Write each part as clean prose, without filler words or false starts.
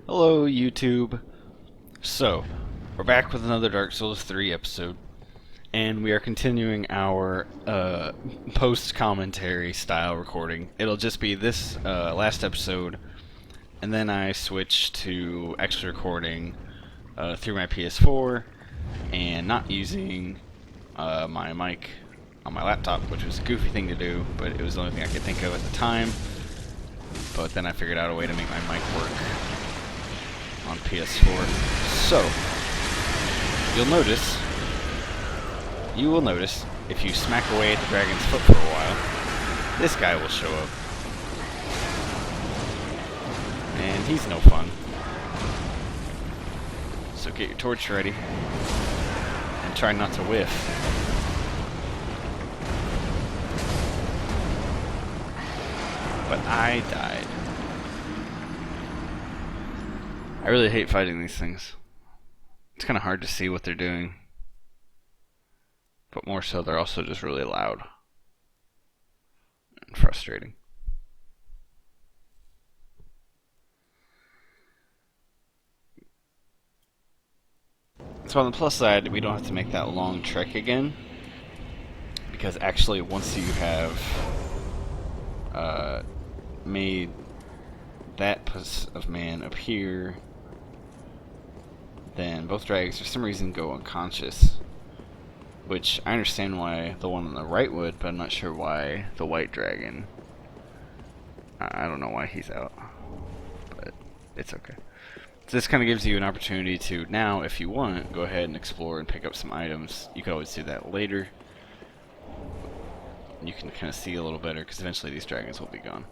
Hello, YouTube. So, we're back with another Dark Souls 3 episode, and we are continuing our post-commentary style recording. It'll just be this last episode, and then I switch to actually recording through my PS4 and not using my mic on my laptop, which was a goofy thing to do, but it was the only thing I could think of at the time. But then I figured out a way to make my mic work on PS4. So, you will notice, if you smack away at the dragon's foot for a while, this guy will show up. And he's no fun. So get your torch ready, and try not to whiff. But I died. I really hate fighting these things. It's kind of hard to see what they're doing. But more so, they're also just really loud. And frustrating. So on the plus side, we don't have to make that long trek again. Because actually, once you have made that Puss of Man appear, then both dragons for some reason go unconscious. Which I understand why the one on the right would, but I'm not sure why the white dragon. I don't know why he's out, but it's okay. So this kind of gives you an opportunity to now, if you want, go ahead and explore and pick up some items. You can always do that later. You can kind of see a little better because eventually these dragons will be gone.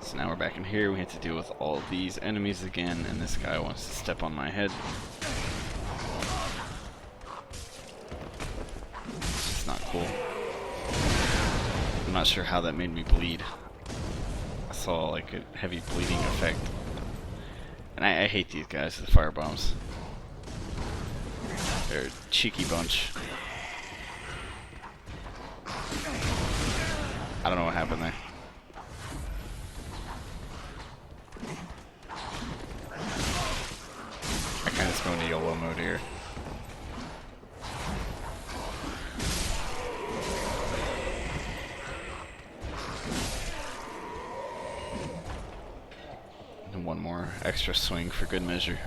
So now we're back in here. We have to deal with all of these enemies again, and this guy wants to step on my head. It's not cool. I'm not sure how that made me bleed. I saw like a heavy bleeding effect. And I hate these guys with the fire bombs. They're a cheeky bunch. I don't know what happened there. I kind of just go into YOLO mode here. And one more extra swing for good measure.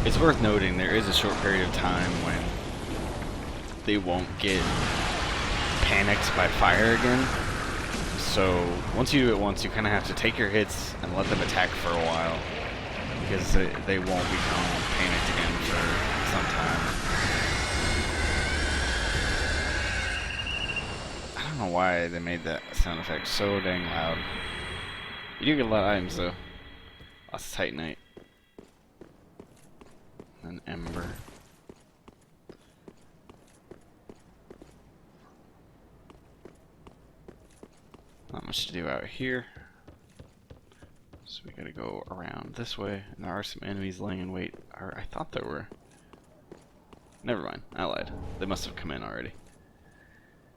It's worth noting there is a short period of time when they won't get panicked by fire again. So once you do it once, you kind of have to take your hits and let them attack for a while, because they won't become panicked again for some time. I don't know why they made that sound effect so dang loud. You do get a lot of items though. Lots of Titanite. An ember. Not much to do out here. So we gotta go around this way. And there are some enemies laying in wait. Or I thought there were. Never mind, I lied. They must have come in already.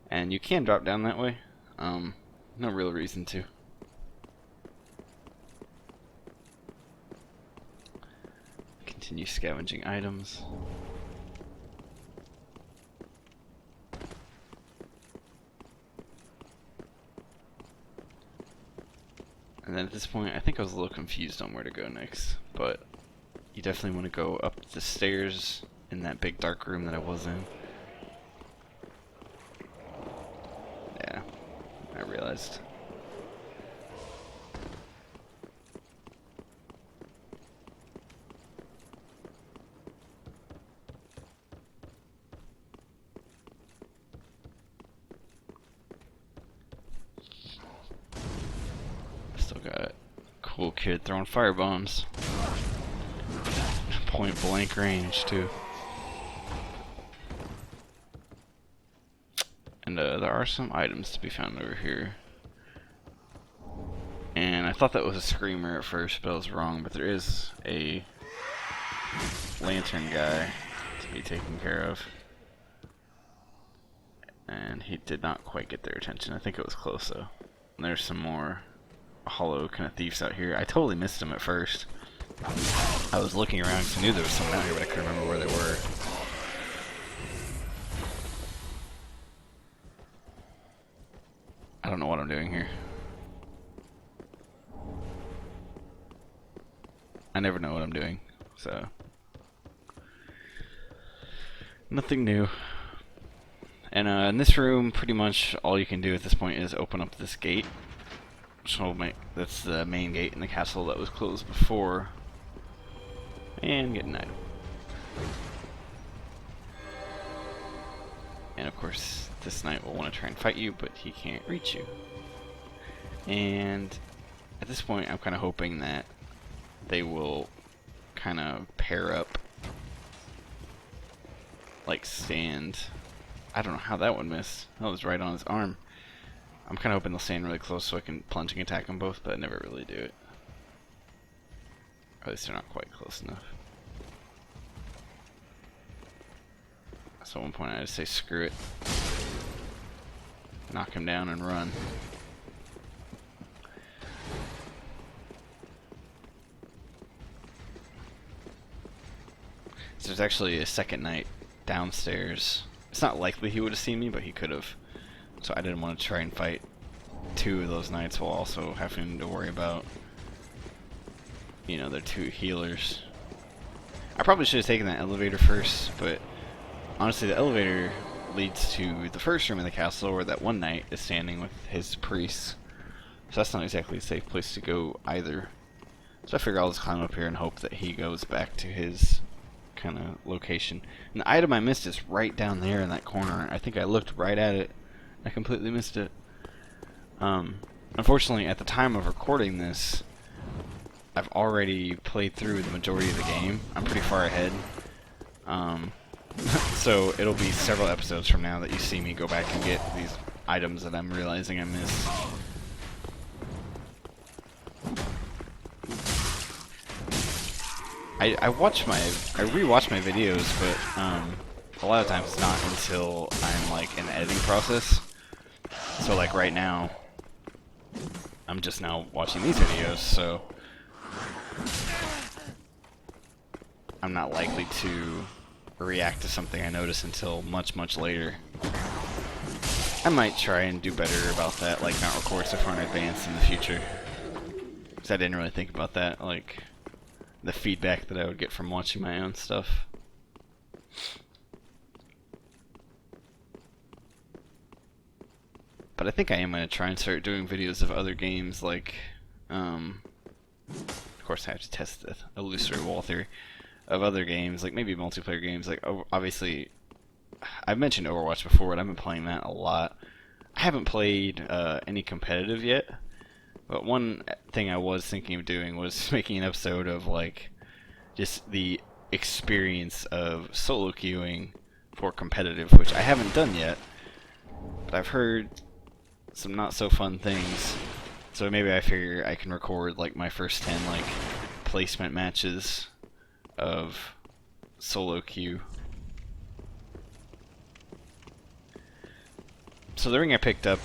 And you can drop down that way. No real reason to. Continue scavenging items. And then at this point, I think I was a little confused on where to go next, but you definitely want to go up the stairs in that big dark room that I was in. Yeah, I realized. got cool kid throwing fire bombs. Point blank range too. And there are some items to be found over here. And I thought that was a screamer at first, but I was wrong. But there is a lantern guy to be taken care of. And he did not quite get their attention. I think it was close though. And there's some more hollow kind of thieves out here. I totally missed them at first. I was looking around because I knew there was someone out here, but I couldn't remember where they were. I don't know what I'm doing here. I never know what I'm doing, so nothing new. And in this room, pretty much all you can do at this point is open up this gate. So that's the main gate in the castle that was closed before, and get an item. And of course, this knight will want to try and fight you, but he can't reach you. And at this point, I'm kind of hoping that they will kind of pair up, like stand. I don't know how that one missed. That was right on his arm. I'm kind of hoping they'll stand really close so I can plunge and attack them both, but I never really do it. Or at least they're not quite close enough. So at one point I just say screw it. Knock him down and run. So there's actually a second knight downstairs. It's not likely he would have seen me, but he could have. So I didn't want to try and fight two of those knights while also having to worry about, you know, their two healers. I probably should have taken that elevator first, but honestly the elevator leads to the first room in the castle where that one knight is standing with his priests. So that's not exactly a safe place to go either. So I figure I'll just climb up here and hope that he goes back to his kind of location. And the item I missed is right down there in that corner. I think I looked right at it. I completely missed it. Unfortunately, at the time of recording this, I've already played through the majority of the game. I'm pretty far ahead. So it'll be several episodes from now that you see me go back and get these items that I'm realizing I missed. I rewatch my videos, but a lot of times it's not until I'm like in the editing process. So like right now, I'm just now watching these videos, so I'm not likely to react to something I notice until much, much later. I might try and do better about that, like not record so far in advance in the future. Because I didn't really think about that, like the feedback that I would get from watching my own stuff. But I think I am going to try and start doing videos of other games, like, of course I have to test the illusory wall theory, of other games, like maybe multiplayer games, like obviously, I've mentioned Overwatch before, and I've been playing that a lot. I haven't played any competitive yet, but one thing I was thinking of doing was making an episode of, like, just the experience of solo queuing for competitive, which I haven't done yet, but I've heard some not so fun things, so maybe I figure I can record like my first 10 like placement matches of solo queue. So the ring I picked up,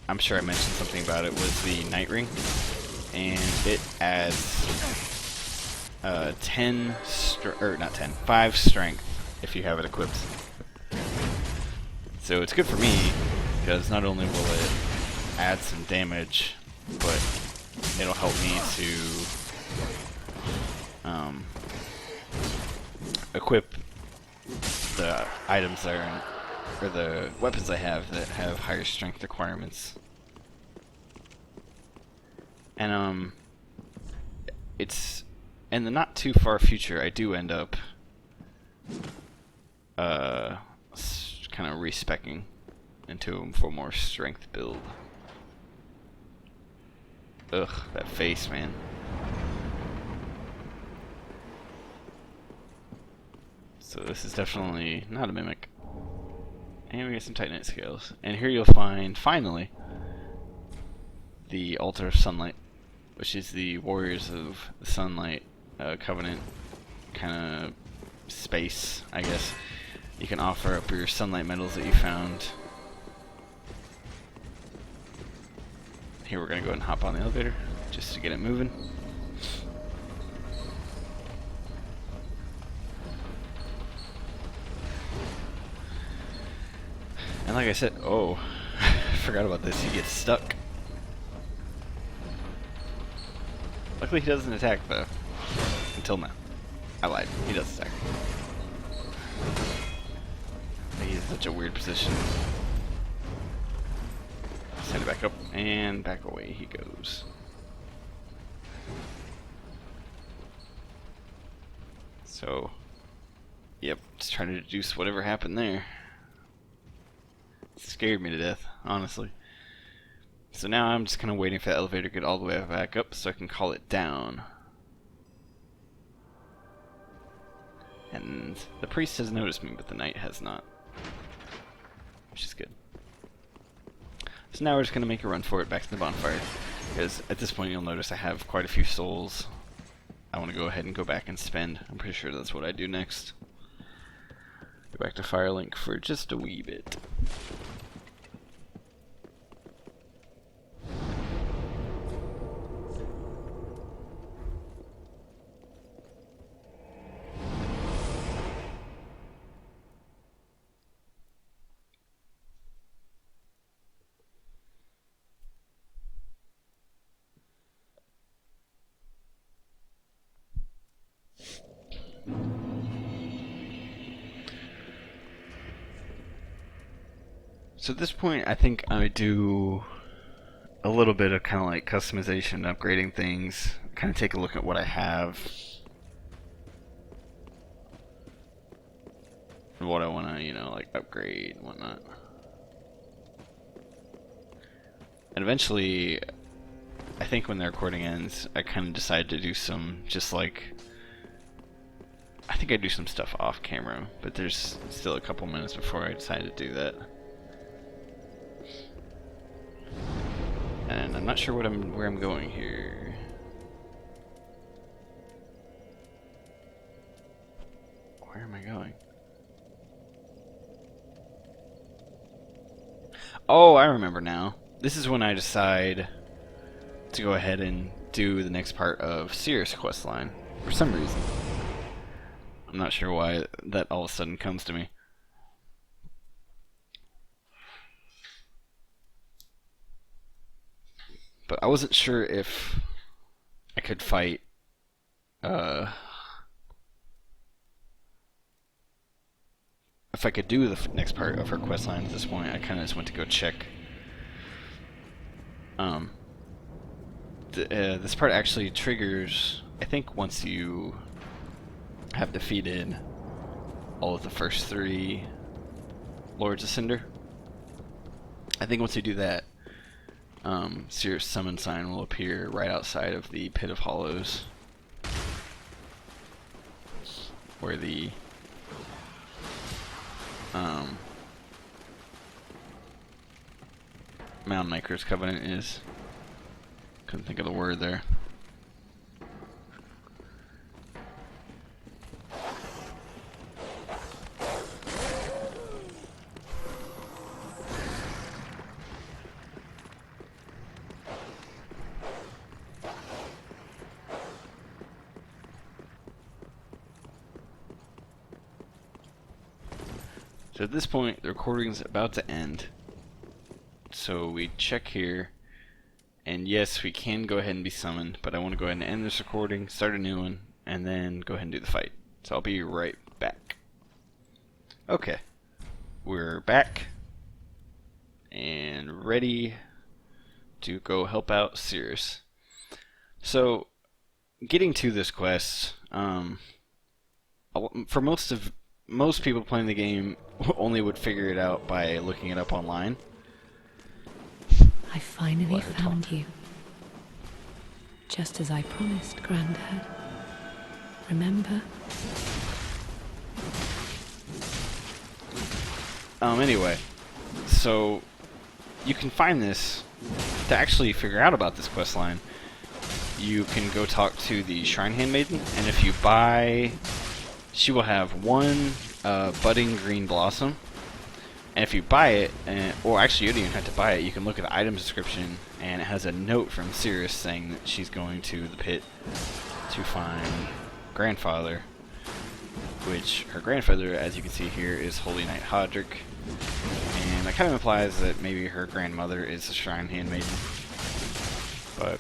I'm sure I mentioned something about it, was the Night Ring, and it adds 5 strength if you have it equipped. So it's good for me, because not only will it add some damage, but it'll help me to equip the items that are or the weapons I have that have higher strength requirements. And it's in the not too far future I do end up kind of respecking into a more strength build. Ugh, that face, man. So this is definitely not a mimic. And we get some Titanite scales. And here you'll find, finally, the Altar of Sunlight, which is the Warriors of the Sunlight Covenant kind of space, I guess. You can offer up your sunlight metals that you found. Here we're going to go ahead and hop on the elevator just to get it moving. And like I said, oh, I forgot about this, he gets stuck. Luckily he doesn't attack though, until now. I lied, he does attack. He's in such a weird position. Send it back up, and back away he goes. So, yep, just trying to deduce whatever happened there. It scared me to death, honestly. So now I'm just kind of waiting for the elevator to get all the way back up so I can call it down. And the priest has noticed me, but the knight has not. Which is good. So now we're just going to make a run for it back to the bonfire. Because at this point you'll notice I have quite a few souls. I want to go ahead and go back and spend. I'm pretty sure that's what I do next. Go back to Firelink for just a wee bit. So at this point, I think I do a little bit of kind of like customization, upgrading things, kind of take a look at what I have, and what I want to, you know, like upgrade and whatnot. And eventually, I think when the recording ends, I kind of decide to do some, just like, I think I do some stuff off camera, but there's still a couple minutes before I decide to do that. And I'm not sure where I'm going here. Where am I going? Oh, I remember now. This is when I decide to go ahead and do the next part of Sirris questline for some reason. I'm not sure why that all of a sudden comes to me. But I wasn't sure if I could fight if I could do the next part of her questline at this point. I kind of just went to go check. This part actually triggers, I think, once you have defeated all of the first 3 Lords of Cinder. I think once you do that, Sirris summon sign will appear right outside of the Pit of Hollows, where the Mound Maker's Covenant is. Couldn't think of the word there. So at this point, the recording's about to end. So we check here, and yes, we can go ahead and be summoned, but I want to go ahead and end this recording, start a new one, and then go ahead and do the fight. So I'll be right back. Okay, we're back, and ready to go help out Sirris. So, getting to this quest, for most people playing the game only would figure it out by looking it up online. I finally found you. Just as I promised, Grandad. Remember? Anyway, so you can find this to actually figure out about this quest line. You can go talk to the Shrine Handmaiden, and if you buy, she will have one budding green blossom. And if you buy it, or actually you don't even have to buy it, you can look at the item description, and it has a note from Sirris saying that she's going to the pit to find grandfather, which her grandfather, as you can see here, is Holy Knight Hodrick. And that kind of implies that maybe her grandmother is a Shrine Handmaiden. But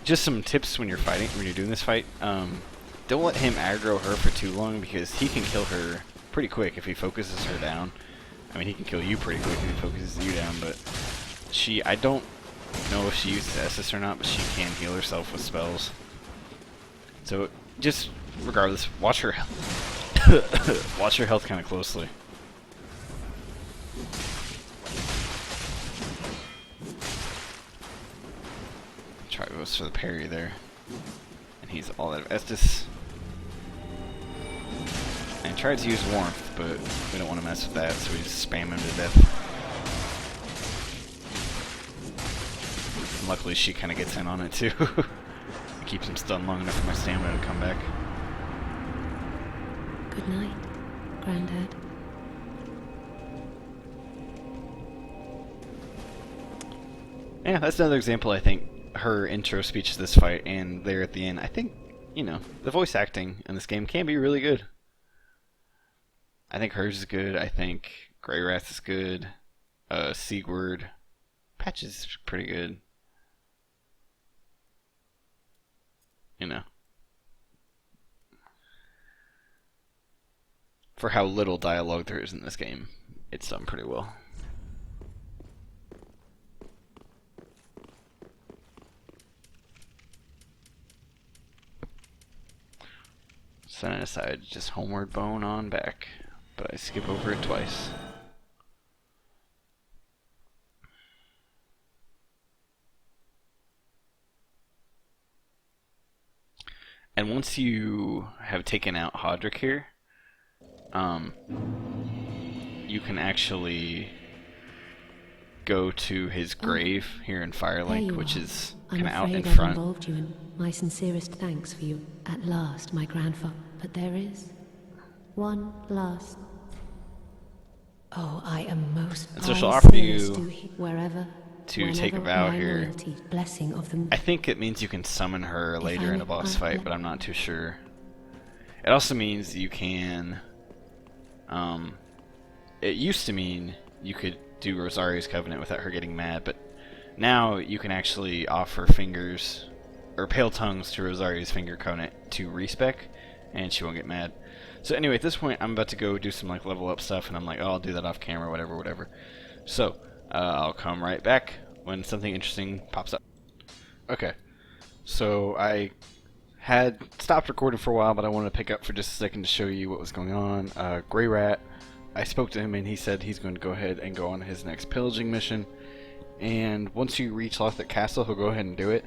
just some tips when you're fighting, when you're doing this fight. Don't let him aggro her for too long, because he can kill her pretty quick if he focuses her down. I mean, he can kill you pretty quick if he focuses you down, but I don't know if she uses Estus or not, but she can heal herself with spells. So, just, regardless, watch her health. Watch her health kind of closely. Try goes for the parry there. And he's all out of Estus. And tried to use warmth, but we don't want to mess with that, so we just spam him to death. And luckily she kind of gets in on it too. Keeps him stunned long enough for my stamina to come back. Good night, Grandad. Yeah, that's another example, I think, her intro speech to this fight, and there at the end, I think, you know, the voice acting in this game can be really good. I think hers is good. I think Greywrath is good. Sigurd. Patch is pretty good. You know. For how little dialogue there is in this game, it's done pretty well. Setting aside just homeward bone on back. But I skip over it twice. And once you have taken out Hodrick here, you can actually go to his grave here in Firelink, which is kind of out in front. I've involved you in my sincerest thanks for you at last, my grandfather. But there is one last. Oh, I am most. And so she'll offer you wherever to take a vow here. Loyalty, blessing of them. I think it means you can summon her later in a boss fight, but I'm not too sure. It also means you can. It used to mean you could do Rosaria's Covenant without her getting mad, but now you can actually offer fingers or pale tongues to Rosaria's Finger Covenant to Respec, and she won't get mad. So anyway, at this point, I'm about to go do some like level up stuff, and I'm like, oh, I'll do that off camera, whatever. So I'll come right back when something interesting pops up. Okay, so I had stopped recording for a while, but I wanted to pick up for just a second to show you what was going on. Greyrat, I spoke to him, and he said he's going to go ahead and go on his next pillaging mission. And once you reach Lothric Castle, he'll go ahead and do it.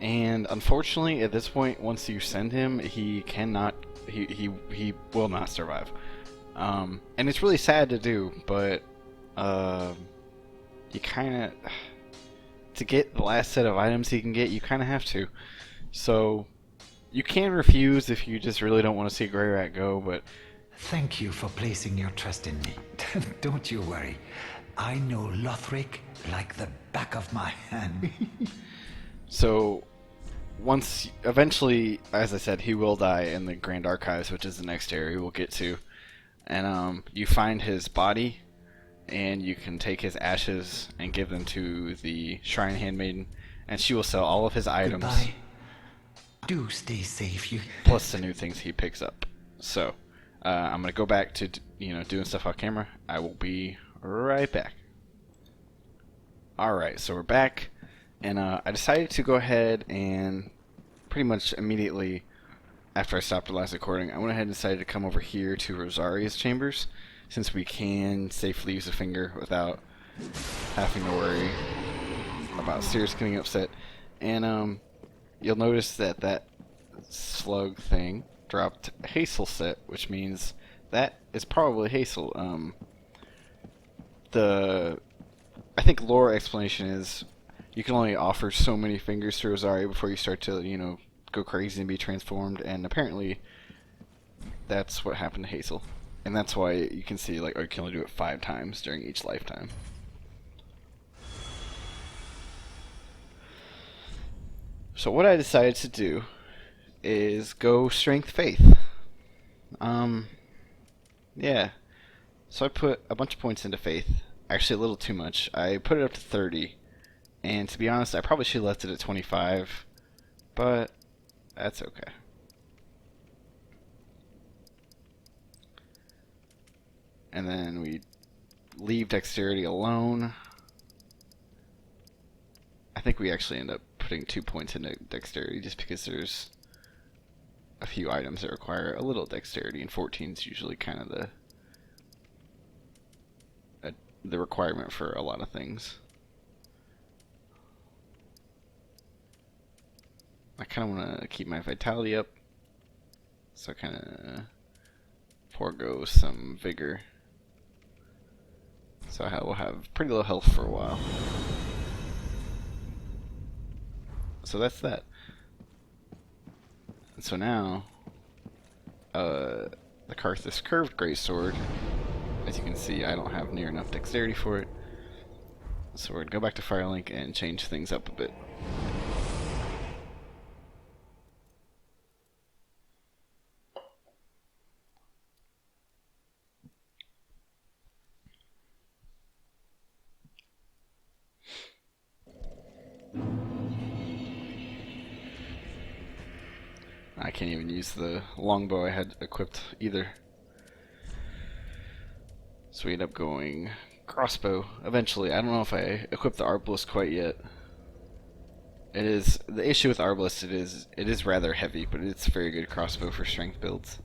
And unfortunately, at this point, once you send him, he cannot. He will not survive. And it's really sad to do, but you kind of, to get the last set of items he can get, you kind of have to. So you can refuse if you just really don't want to see Greyrat go, but thank you for placing your trust in me. Don't you worry. I know Lothric like the back of my hand. So once, eventually, as I said, he will die in the Grand Archives, which is the next area we'll get to. And you find his body, and you can take his ashes and give them to the Shrine Handmaiden, and she will sell all of his items. Goodbye. Do stay safe, you. Plus the new things he picks up. So I'm gonna go back to doing stuff off camera. I will be right back. All right, so we're back. And I decided to go ahead and pretty much immediately after I stopped the last recording, I went ahead and decided to come over here to Rosaria's chambers, since we can safely use a finger without having to worry about Sirris getting upset. And you'll notice that that slug thing dropped Hazel set, which means that is probably Hazel. I think lore explanation is you can only offer so many fingers to Rosaria before you start to, you know, go crazy and be transformed, and apparently that's what happened to Hazel. And that's why you can see, like, oh, you can only do it 5 times during each lifetime. So what I decided to do is go Strength Faith. Yeah. So I put a bunch of points into Faith. Actually, a little too much. I put it up to 30. And to be honest, I probably should have left it at 25. But that's okay. And then we leave Dexterity alone. I think we actually end up putting 2 points into Dexterity just because there's a few items that require a little Dexterity, and 14 is usually kind of the requirement for a lot of things. I kind of want to keep my Vitality up, so I kind of forego some Vigor. So I will have pretty low health for a while. So that's that. And so now, the Karthus Curved Greatsword, as you can see, I don't have near enough Dexterity for it. So we're going to go back to Firelink and change things up a bit. I can't even use the longbow I had equipped either. So we end up going crossbow eventually. I don't know if I equipped the Arbalist quite yet. It is the issue with Arbalist. It is rather heavy, but it's a very good crossbow for strength builds.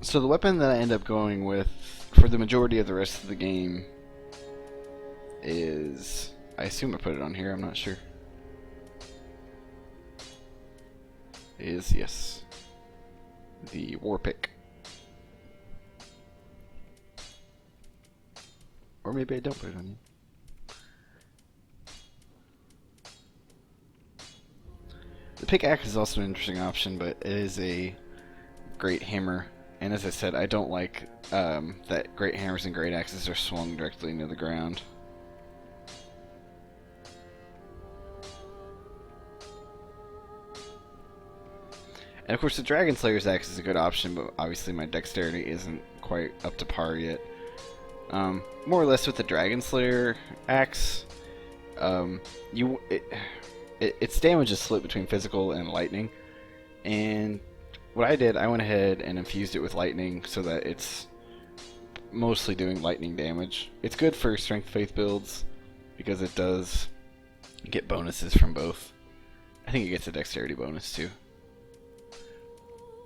So the weapon that I end up going with for the majority of the rest of the game is, I assume I put it on here, I'm not sure. Is, yes, the War Pick. Or maybe I don't put it on here. The pickaxe is also an interesting option, but it is a great hammer. And as I said, I don't like that great hammers and great axes are swung directly into the ground. And of course the Dragon Slayer's axe is a good option, but obviously my dexterity isn't quite up to par yet. More or less with the Dragon Slayer axe, its damage is split between physical and lightning. And what I did, I went ahead and infused it with lightning so that it's mostly doing lightning damage. It's good for Strength Faith builds because it does get bonuses from both. I think it gets a dexterity bonus too.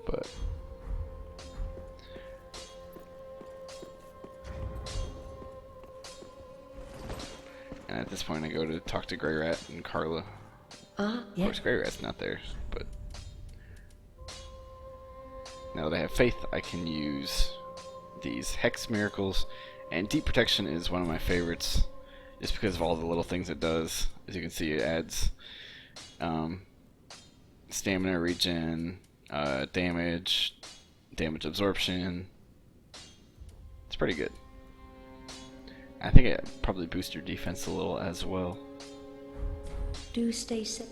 But and at this point I go to talk to Grey Rat and Carla. Yeah. Of course Grey Rat's not there, but now that I have faith I can use these Hex Miracles, and Deep Protection is one of my favorites just because of all the little things it does. As you can see, it adds stamina regen, damage absorption. It's pretty good. I think it probably boosts your defense a little as well. Do stay safe.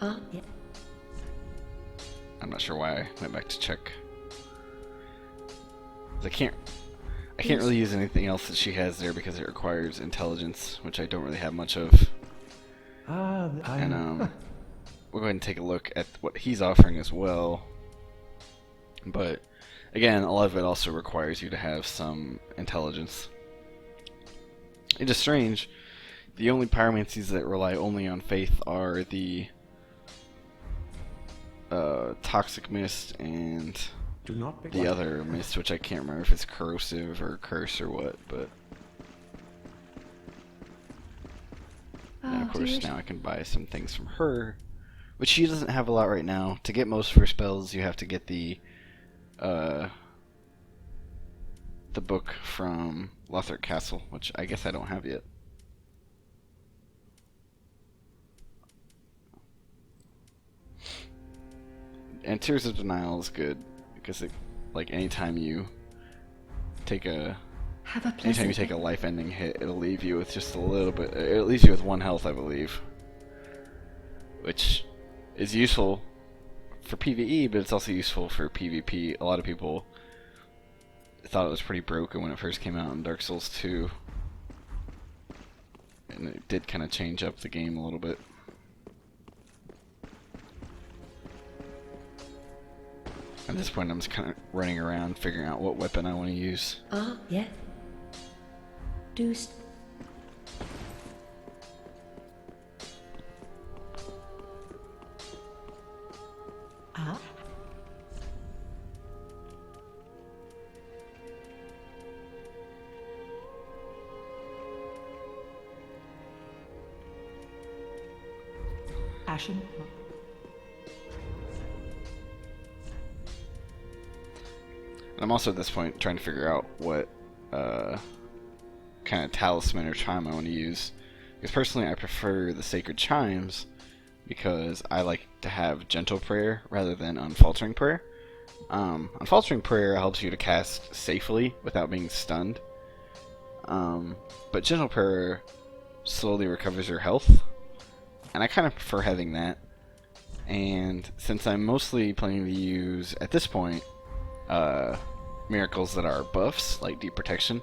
Yeah. I'm not sure why I went back to check. I can't really use anything else that she has there because it requires intelligence, which I don't really have much of. And we'll go ahead and take a look at what he's offering as well. But again, a lot of it also requires you to have some intelligence. It is strange. The only pyromancies that rely only on faith are the Toxic Mist and Do not the other mist, which I can't remember if it's corrosive or curse or what, but... And of course now I can buy some things from her, which she doesn't have a lot right now. To get most of her spells, you have to get the book from Lothric Castle, which I guess I don't have yet. And Tears of Denial is good because it, like, anytime you take a life-ending hit, it'll leave you with just a little bit. It leaves you with 1 health, I believe, which is useful for PvE, but it's also useful for PvP. A lot of people thought it was pretty broken when it first came out in Dark Souls 2, and it did kind of change up the game a little bit. At this point, I'm just kind of running around figuring out what weapon I want to use. Yeah. Deuce. Ashen. I'm also at this point trying to figure out what kind of talisman or chime I want to use. Because personally I prefer the Sacred Chimes because I like to have Gentle Prayer rather than Unfaltering Prayer. Unfaltering Prayer helps you to cast safely without being stunned. But Gentle Prayer slowly recovers your health. And I kind of prefer having that. And since I'm mostly planning to use, at this point, miracles that are buffs, like Deep Protection,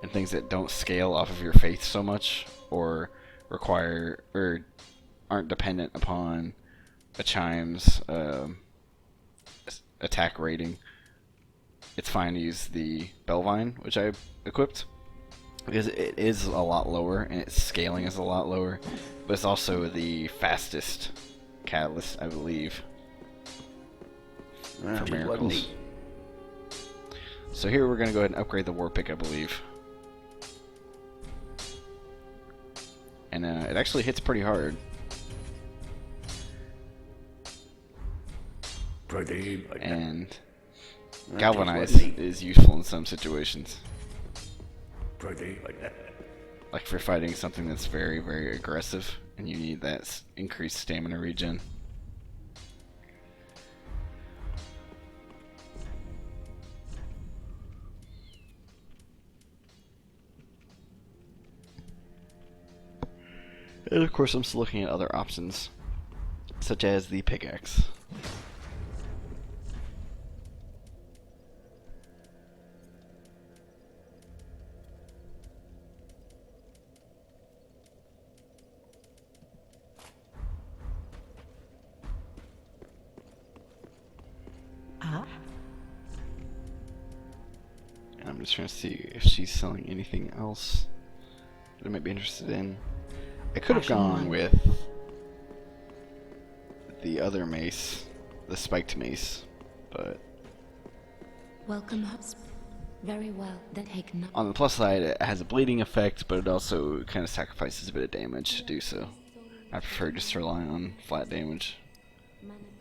and things that don't scale off of your faith so much, or require, or aren't dependent upon a chime's attack rating, it's fine to use the Bellvine, which I equipped, because it is a lot lower, and its scaling is a lot lower, but it's also the fastest catalyst, I believe, for miracles. So here we're going to go ahead and upgrade the War Pick, I believe. And it actually hits pretty hard. And Galvanize is useful in some situations. Like if you're fighting something that's very, very aggressive and you need that increased stamina regen. And of course I'm still looking at other options, such as the pickaxe. And I'm just trying to see if she's selling anything else that I might be interested in. I could have gone with the other mace, the spiked mace, but Welcome up. Very well. Then take no. on the plus side, it has a bleeding effect, but it also kind of sacrifices a bit of damage to do so. I prefer just to rely on flat damage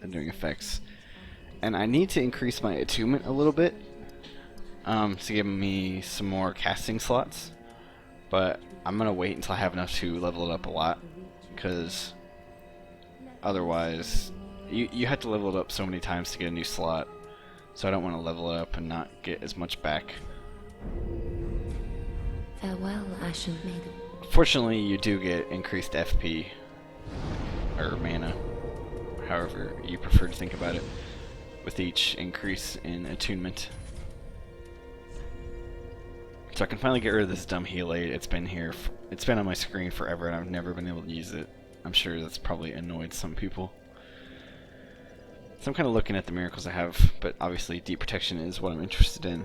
and doing effects. And I need to increase my attunement a little bit to give me some more casting slots, but I'm going to wait until I have enough to level it up a lot, because otherwise you have to level it up so many times to get a new slot, so I don't want to level it up and not get as much back. Farewell, Ashen Maiden. Fortunately, you do get increased FP, or mana, however you prefer to think about it, with each increase in attunement. So I can finally get rid of this dumb heal aid. It's been here, it's been on my screen forever and I've never been able to use it. I'm sure that's probably annoyed some people. So I'm kind of looking at the miracles I have, but obviously Deep Protection is what I'm interested in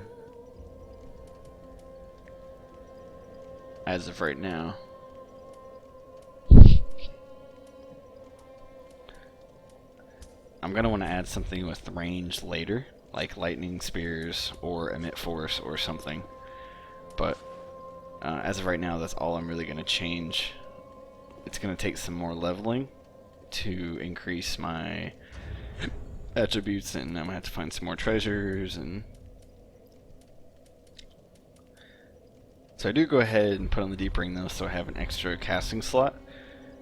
as of right now. I'm going to want to add something with range later, like lightning spears or emit force or something. But as of right now, that's all I'm really going to change. It's going to take some more leveling to increase my attributes, and I'm going to have to find some more treasures. And so I do go ahead and put on the deep ring though, so I have an extra casting slot.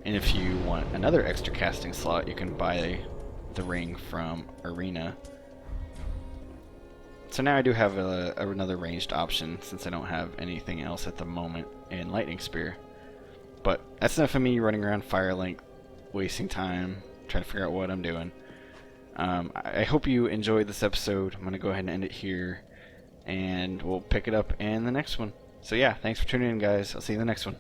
And if you want another extra casting slot, you can buy the ring from Arena. So now I do have another ranged option, since I don't have anything else at the moment in Lightning Spear. But that's enough of me running around Firelink, wasting time, trying to figure out what I'm doing. I hope you enjoyed this episode. I'm going to go ahead and end it here, and we'll pick it up in the next one. So yeah, thanks for tuning in, guys. I'll see you in the next one.